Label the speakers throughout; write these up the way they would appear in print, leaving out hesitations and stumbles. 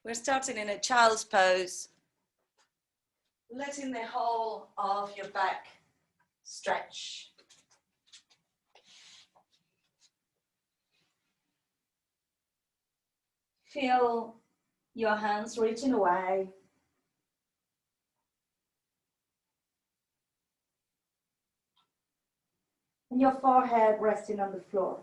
Speaker 1: We're starting in a child's pose, letting the whole of your back stretch. Feel your hands reaching away. And your forehead resting on the floor.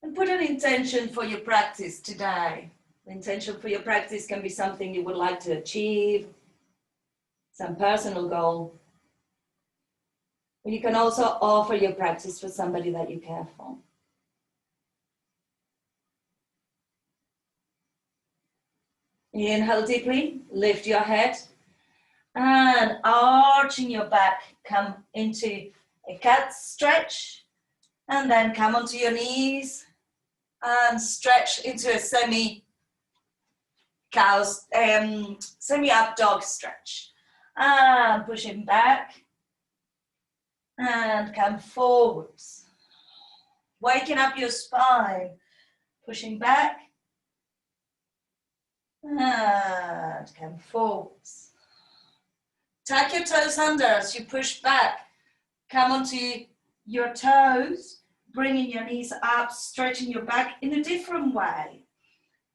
Speaker 1: And put an intention for your practice today. The intention for your practice can be something you would like to achieve, some personal goal. But you can also offer your practice for somebody that you care for. Inhale deeply, lift your head, and arching your back, come into a cat stretch, and then come onto your knees and stretch into a semi-up dog stretch. And pushing back and come forwards. Waking up your spine, pushing back and come forwards. Tuck your toes under as you push back. Come onto your toes, bringing your knees up, stretching your back in a different way.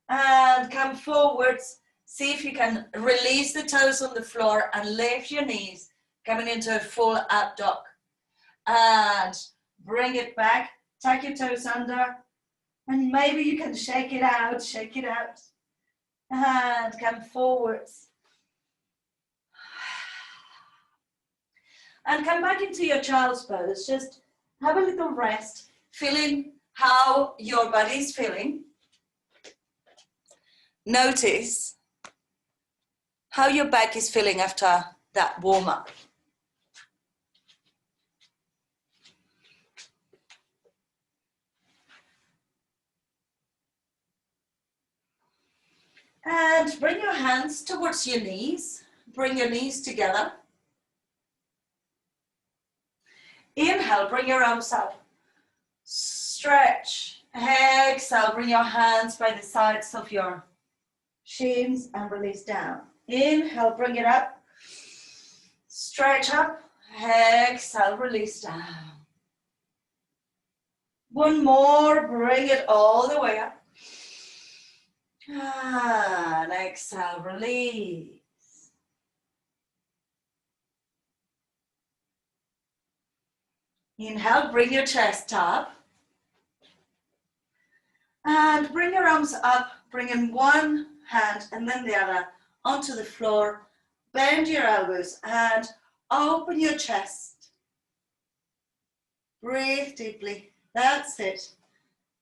Speaker 1: And come forwards. See if you can release the toes on the floor and lift your knees, coming into a full up dog. And bring it back, tuck your toes under, and maybe you can shake it out, and come forwards. And come back into your child's pose. Just have a little rest, feeling how your body is feeling. Notice how your back is feeling after that warm-up. And bring your hands towards your knees. Bring your knees together. Inhale, bring your arms up. Stretch. Exhale, bring your hands by the sides of your shins and release down. Inhale, bring it up. Stretch up. Exhale, release down. One more, bring it all the way up. And exhale, release. Inhale, bring your chest up. And bring your arms up, bring in one hand and then the other onto the floor. Bend your elbows and open your chest. Breathe deeply. That's it.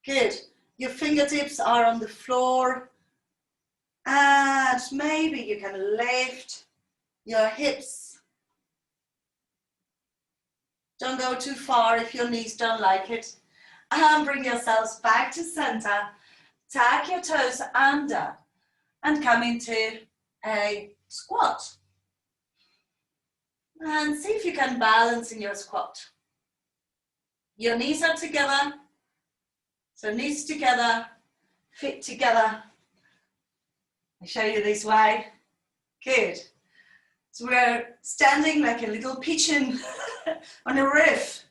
Speaker 1: Good. Your fingertips are on the floor. And maybe you can lift your hips. Don't go too far if your knees don't like it. And bring yourselves back to center. Tuck your toes under and come into a squat. And see if you can balance in your squat. Your knees are together. So knees together, feet together. I'll show you this way. Good. So we're standing like a little pigeon on a roof.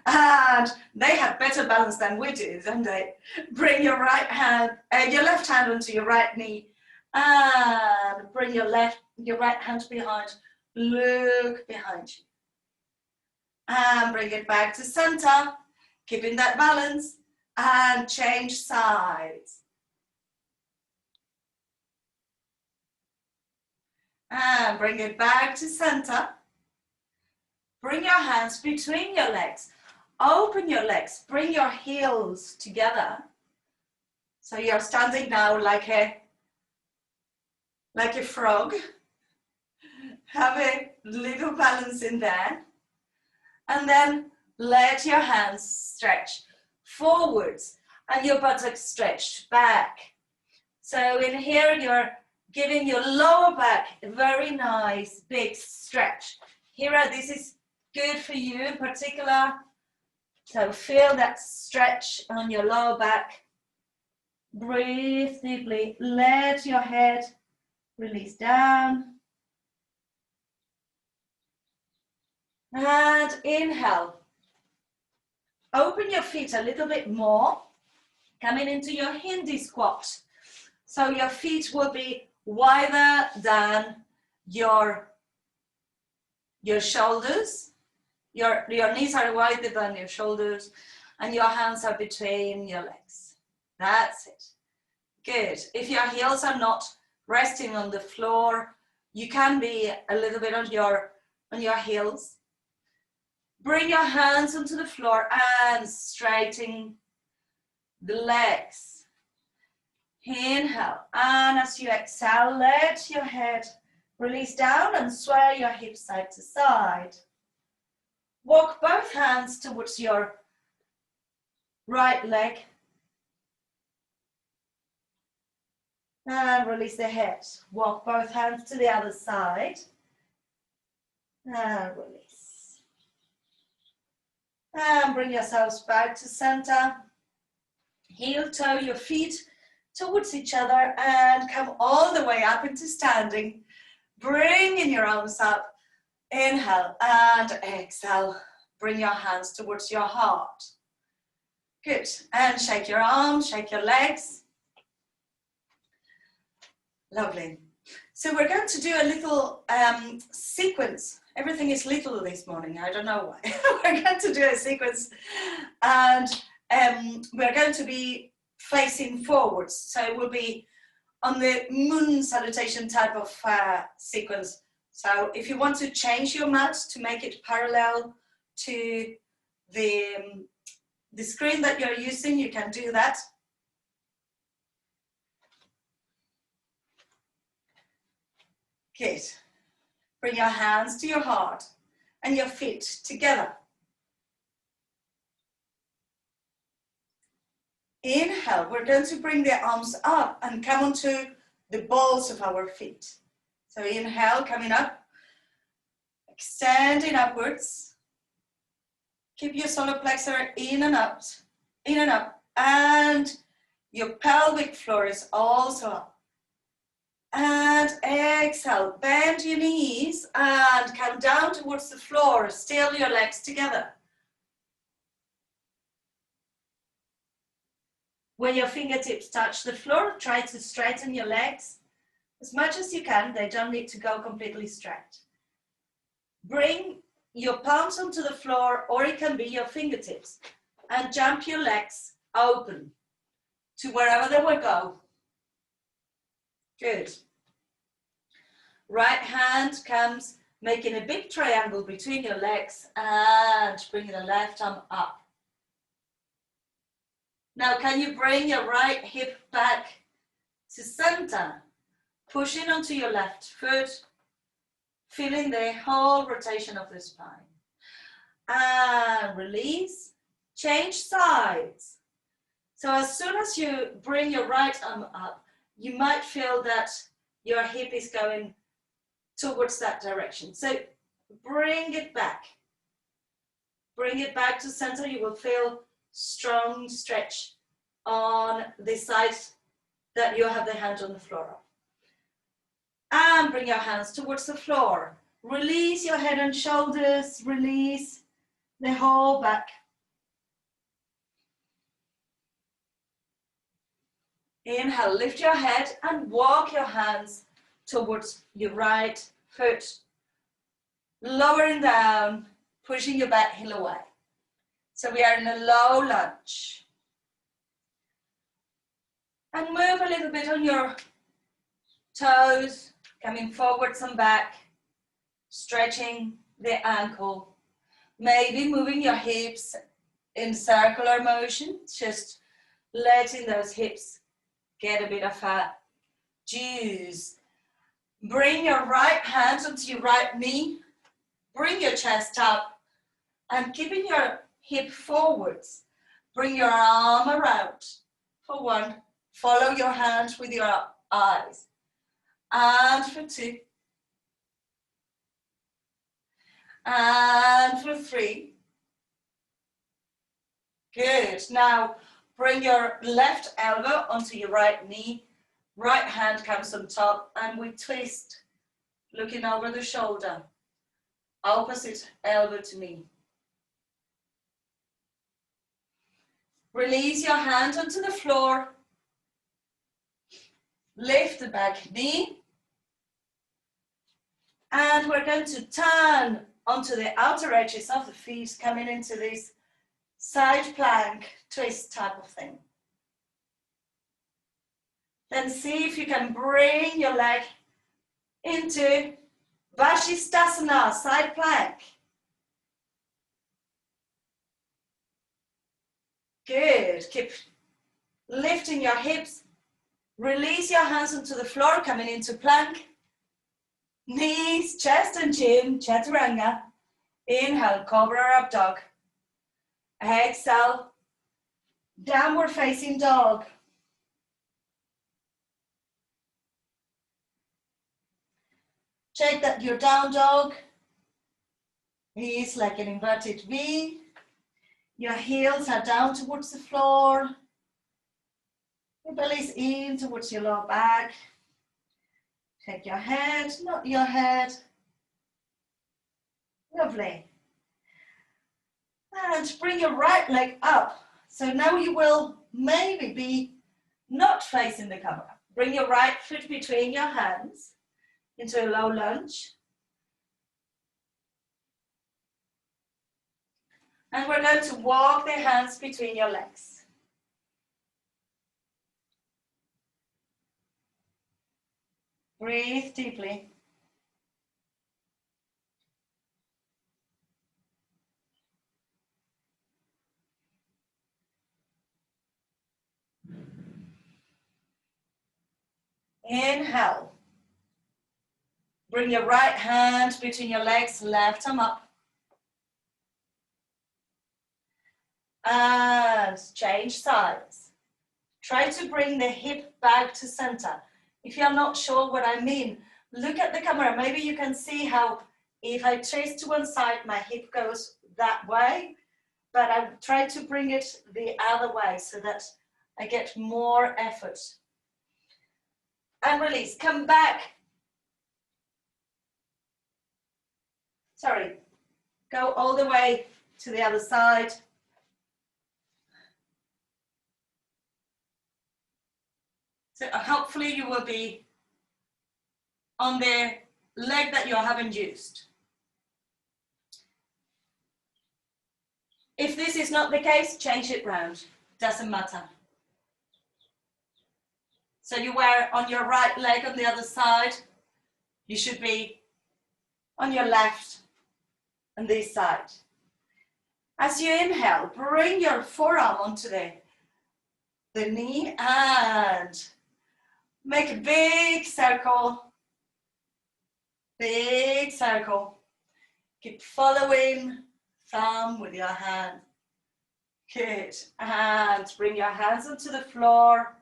Speaker 1: And they have better balance than we do, don't they? Bring your right hand, your left hand onto your right knee. And bring your right hand behind. Look behind you. And bring it back to center. Keeping that balance. And change sides. And bring it back to center. Bring your hands between your legs. Open your legs. Bring your heels together. So you're standing now like a frog. Have a little balance in there. And then let your hands stretch forwards and your buttocks stretch back. So in here you're giving your lower back a very nice big stretch. Here, this is good for you in particular. So feel that stretch on your lower back. Breathe deeply. Let your head release down. And inhale. Open your feet a little bit more. Coming into your Hindi squat. So your feet will be wider than your shoulders. Your knees are wider than your shoulders. And your hands are between your legs. That's it. Good. If your heels are not resting on the floor, you can be a little bit on your heels. Bring your hands onto the floor and straighten the legs. Inhale. And as you exhale, let your head release down and sway your hips side to side. Walk both hands towards your right leg. And release the head. Walk both hands to the other side. And release. And bring yourselves back to center. Heel toe your feet towards each other and come all the way up into standing. Bringing your arms up. Inhale and exhale. Bring your hands towards your heart. Good. And shake your arms, shake your legs. Lovely. So we're going to do a little sequence. Everything is little this morning. I don't know why. We're going to do a sequence and we're going to be facing forwards. So it will be on the moon salutation type of sequence. So if you want to change your mat to make it parallel to the screen that you're using, you can do that. Good. Bring your hands to your heart and your feet together. Inhale, we're going to bring the arms up and come onto the balls of our feet. So inhale, coming up, extending upwards. Keep your solar plexus in and up, and your pelvic floor is also up. And exhale, bend your knees and come down towards the floor. Still your legs together. When your fingertips touch the floor, try to straighten your legs as much as you can. They don't need to go completely straight. Bring your palms onto the floor, or it can be your fingertips, and jump your legs open to wherever they will go. Good. Right hand comes, making a big triangle between your legs and bringing the left arm up. Now, can you bring your right hip back to center? Pushing onto your left foot, feeling the whole rotation of the spine. And release, change sides. So as soon as you bring your right arm up, you might feel that your hip is going towards that direction. So bring it back. Bring it back to center. You will feel strong stretch on the side that you have the hand on the floor of. And bring your hands towards the floor. Release your head and shoulders. Release the whole back. Inhale, lift your head and walk your hands towards your right foot. Lowering down, pushing your back heel away. So we are in a low lunge. And move a little bit on your toes, coming forwards and back, stretching the ankle. Maybe moving your hips in circular motion, just letting those hips get a bit of a juice. Bring your right hand onto your right knee. Bring your chest up and keeping your hip forwards. Bring your arm around for one. Follow your hands with your eyes. And for two. And for three. Good. Now, Bring your left elbow onto your right knee. Right hand comes on top and we twist, looking over the shoulder. Opposite elbow to knee. Release your hand onto the floor. Lift the back knee. And we're going to turn onto the outer edges of the feet, coming into this side plank twist type of thing. Then see if you can bring your leg into Vashisthasana, side plank. Good. Keep lifting your hips. Release your hands onto the floor, coming into plank. Knees, chest and chin, chaturanga. Inhale, cobra or up dog. Exhale, downward facing dog. Check that your down dog is like an inverted V. Your heels are down towards the floor. Your belly's in towards your lower back. Take your head, not your head. Lovely. And bring your right leg up. So now you will maybe be not facing the camera. Bring your right foot between your hands into a low lunge. And we're going to walk the hands between your legs. Breathe deeply. Inhale. Bring your right hand between your legs, left arm up. And change sides. Try to bring the hip back to center. If you're not sure what I mean, look at the camera. Maybe you can see how if I twist to one side, my hip goes that way, but I try to bring it the other way so that I get more effort. And release, come back. Sorry, go all the way to the other side. So hopefully you will be on the leg that you haven't used. If this is not the case, change it round. Doesn't matter. So you were on your right leg on the other side. You should be on your left on this side. As you inhale, bring your forearm onto the knee and make a big circle. Big circle. Keep following thumb with your hand. Good. And bring your hands onto the floor.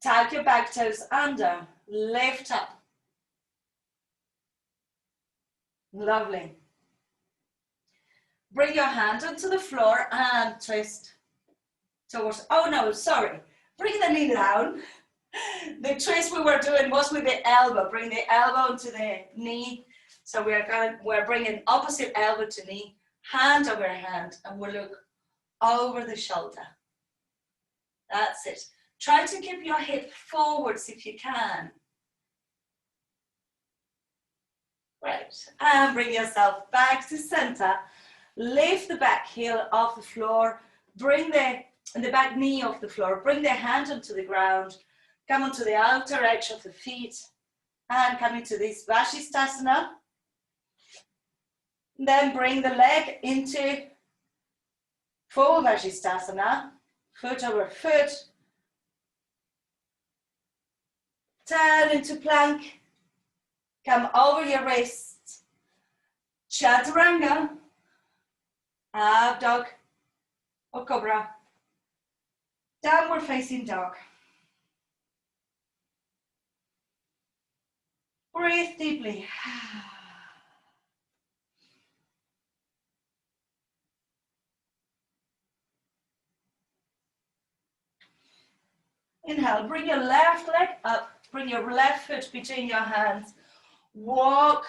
Speaker 1: Tuck your back toes under. Lift up. Lovely. Bring your hand onto the floor and twist towards, oh no, sorry. Bring the knee down. The twist we were doing was with the elbow. Bring the elbow to the knee. So we're bringing opposite elbow to knee, hand over hand, and we'll look over the shoulder. That's it. Try to keep your hip forwards if you can. Great. And bring yourself back to center. Lift the back heel off the floor. Bring the back knee off the floor. Bring the hand onto the ground. Come onto the outer edge of the feet. And come into this Vashisthasana. Then bring the leg into full Vashisthasana. Foot over foot. Turn into plank. Come over your wrists. Chaturanga. Up dog or cobra. Downward facing dog. Breathe deeply. Inhale, bring your left leg up, bring your left foot between your hands. Walk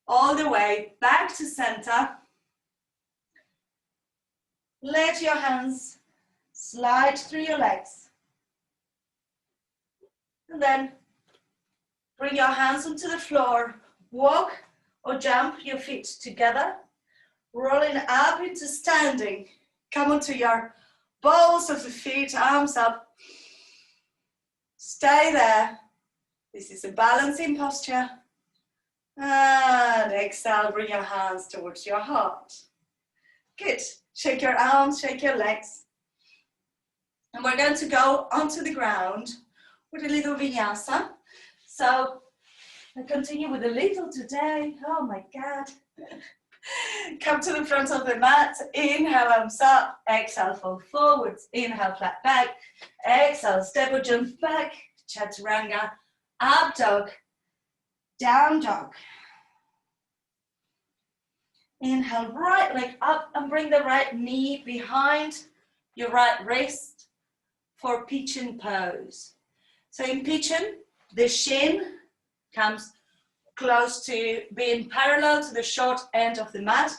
Speaker 1: all the way back to center. Let your hands slide through your legs. And then bring your hands onto the floor. Walk or jump your feet together. Rolling up into standing. Come onto your balls of the feet, arms up. Stay there. This is a balancing posture. And exhale, bring your hands towards your heart. Good. Shake your arms, shake your legs. And we're going to go onto the ground with a little vinyasa. So I continue with a little today. Oh my God. Come to the front of the mat. Inhale, arms up. Exhale, fold forwards. Inhale, flat back. Exhale, step or jump back. Chaturanga. Up dog. Down dog. Inhale, right leg up and bring the right knee behind your right wrist for pigeon pose. So in pigeon, the shin comes close to being parallel to the short end of the mat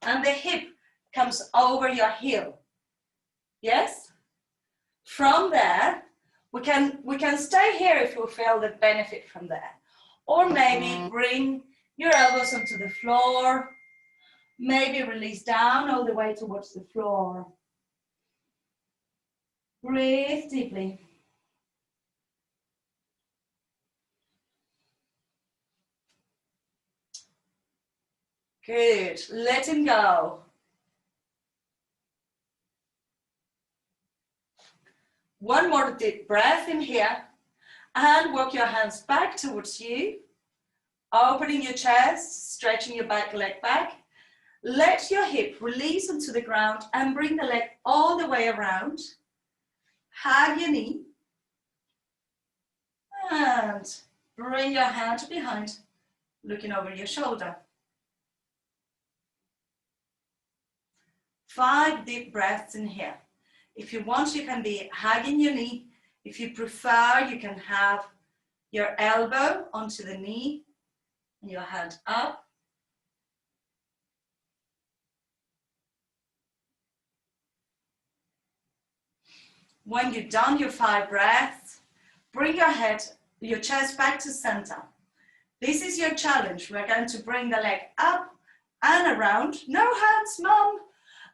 Speaker 1: and the hip comes over your heel. Yes? From there, we can stay here if you feel the benefit from there. Or maybe bring your elbows onto the floor. Maybe release down all the way towards the floor. Breathe deeply. Good. Let him go. One more deep breath in here. And walk your hands back towards you. Opening your chest, stretching your back leg back. Let your hip release onto the ground and bring the leg all the way around. Hug your knee. And bring your hand behind, looking over your shoulder. 5 deep breaths in here. If you want, you can be hugging your knee. If you prefer, you can have your elbow onto the knee and your hand up. When you've done your 5 breaths, bring your head, your chest back to center. This is your challenge. We're going to bring the leg up and around. No hands, mom.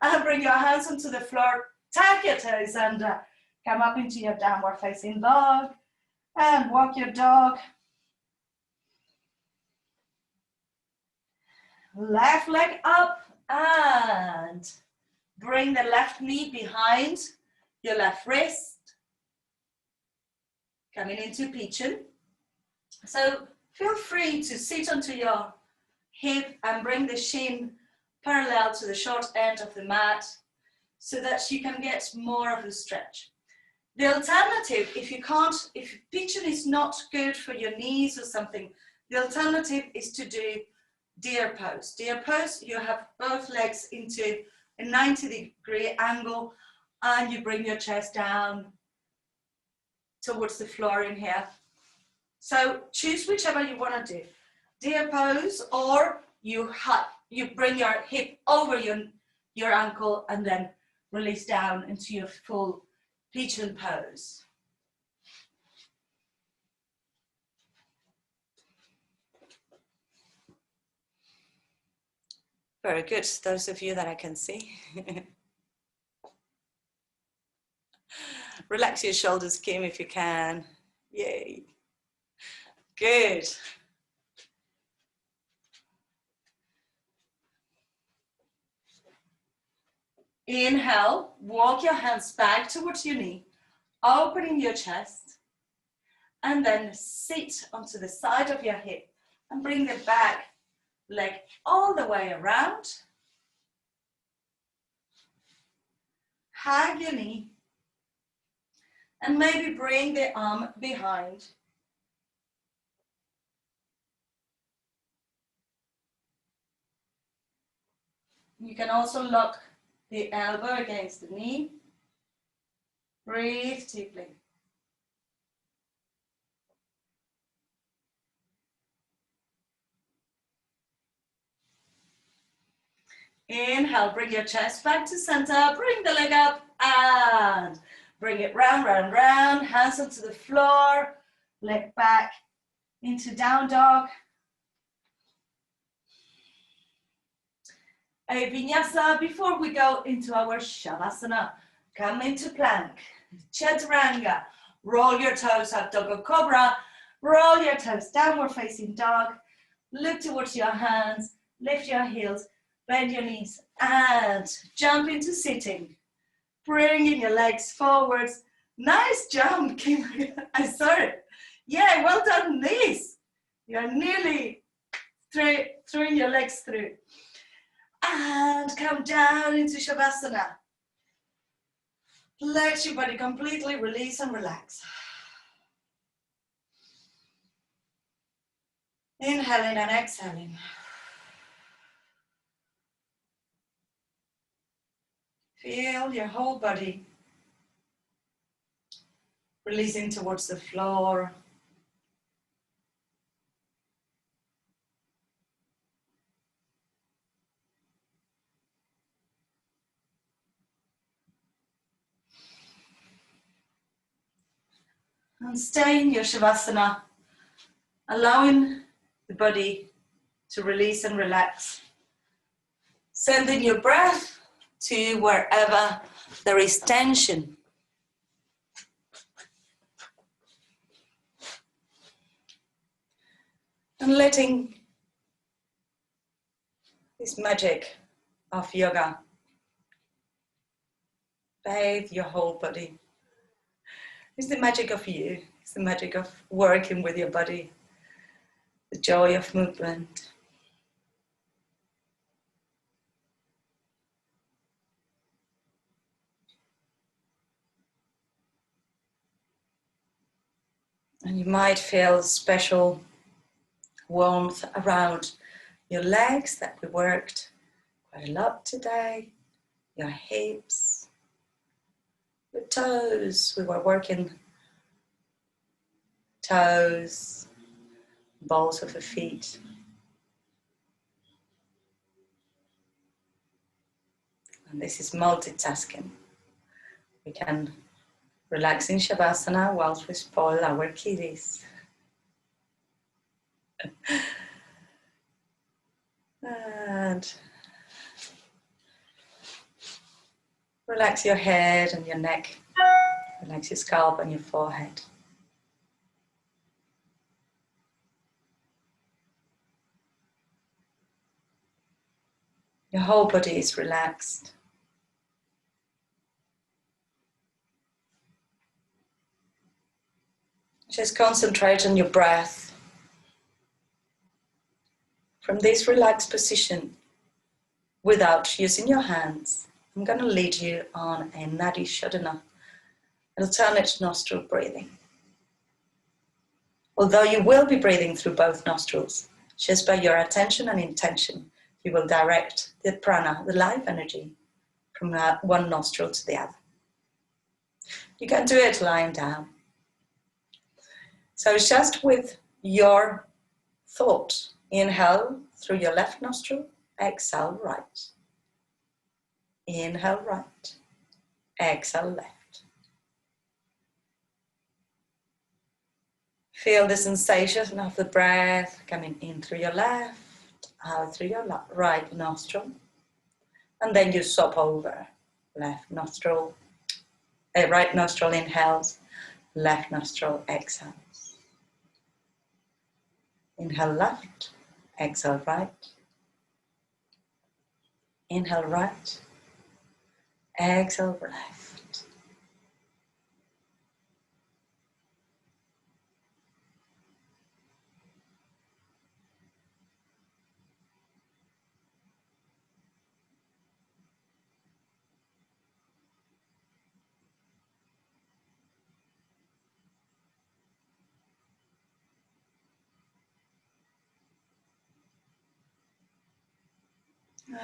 Speaker 1: And bring your hands onto the floor. Tap your toes and come up into your downward facing dog. And walk your dog. Left leg up and bring the left knee behind your left wrist. Coming into pigeon. So feel free to sit onto your hip and bring the shin parallel to the short end of the mat so that you can get more of a stretch. The alternative, if pigeon is not good for your knees or something, the alternative is to do deer pose. Deer pose, you have both legs into a 90-degree angle and you bring your chest down towards the floor in here. So choose whichever you want to do. Deer pose, or you bring your hip over your ankle and then release down into your full pigeon pose. Very good, those of you that I can see. Relax your shoulders, Kim, if you can. Yay. Good. Inhale, walk your hands back towards your knee, opening your chest, and then sit onto the side of your hip and bring the back leg all the way around. Hug your knee, and maybe bring the arm behind. You can also lock the elbow against the knee. Breathe deeply. Inhale, bring your chest back to center, bring the leg up and bring it round, round, round, hands onto the floor, leg back into down dog. A vinyasa before we go into our shavasana. Come into plank, chaturanga, roll your toes up, dog or cobra, roll your toes, downward facing dog, look towards your hands, lift your heels, bend your knees and jump into sitting. Bringing your legs forwards. Nice jump, Kim. I saw it. Yeah, well done, knees. You're nearly throwing your legs through. And come down into shavasana. Let your body completely release and relax. Inhaling and exhaling. Feel your whole body releasing towards the floor. And stay in your shavasana, allowing the body to release and relax. Sending your breath to wherever there is tension. And letting this magic of yoga bathe your whole body. It's the magic of you. It's the magic of working with your body. The joy of movement. And you might feel special warmth around your legs that we worked quite a lot today. Your hips, your toes. We were working toes, balls of the feet. And this is multitasking. We can relax in shavasana whilst we spoil our kiddies. And relax your head and your neck. Relax your scalp and your forehead. Your whole body is relaxed. Just concentrate on your breath. From this relaxed position, without using your hands, I'm going to lead you on a Nadi Shodhana, an alternate nostril breathing. Although you will be breathing through both nostrils, just by your attention and intention, you will direct the prana, the life energy, from one nostril to the other. You can do it lying down. So it's just with your thought. Inhale through your left nostril, exhale right. Inhale right, exhale left. Feel the sensation of the breath coming in through your left, out through your right nostril. And then you swap over. Left nostril, right nostril inhales, left nostril exhales. Inhale left, exhale right. Inhale right, exhale left.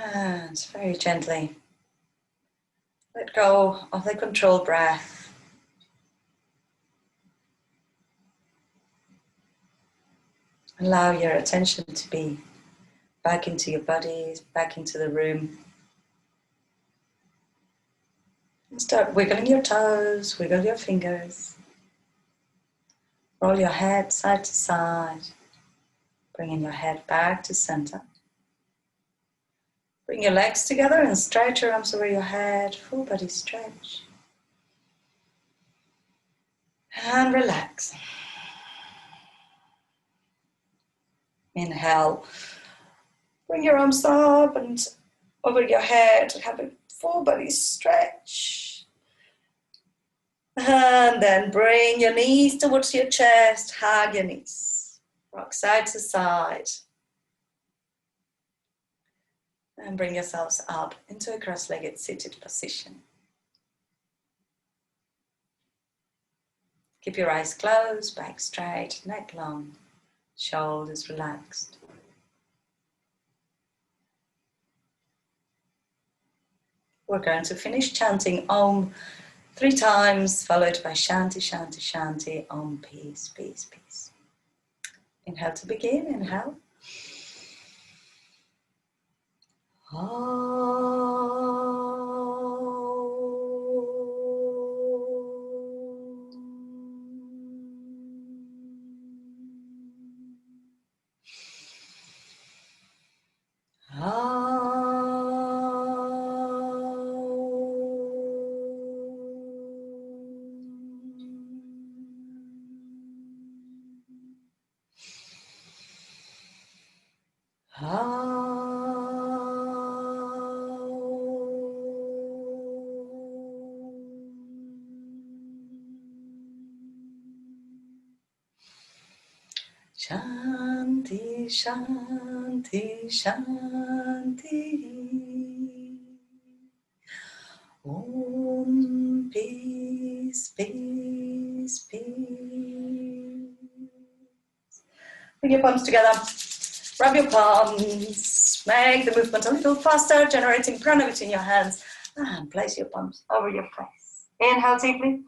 Speaker 1: And very gently let go of the controlled breath. Allow your attention to be back into your body, back into the room, And start wiggling your toes, wiggle your fingers. Roll your head side to side. Bringing your head back to center. Bring your legs together and stretch your arms over your head. Full body stretch. And relax. Inhale. Bring your arms up and over your head. Have a full body stretch. And then bring your knees towards your chest. Hug your knees. Rock side to side. And bring yourselves up into a cross-legged seated position. Keep your eyes closed, back straight, neck long, shoulders relaxed. We're going to finish chanting Om 3 times, followed by Shanti, Shanti, Shanti, Om, peace, peace, peace. Inhale to begin, inhale. Shanti, Shanti, Shanti. Om, peace, peace, peace. Bring your palms together. Rub your palms. Make the movement a little faster, generating prana between your hands. And place your palms over your face. Inhale deeply.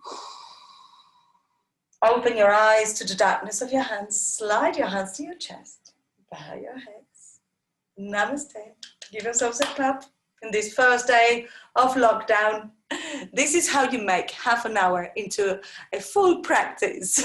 Speaker 1: Open your eyes to the darkness of your hands. Slide your hands to your chest. Bow your heads. Namaste. Give yourselves a clap in this first day of lockdown. This is how you make half an hour into a full practice.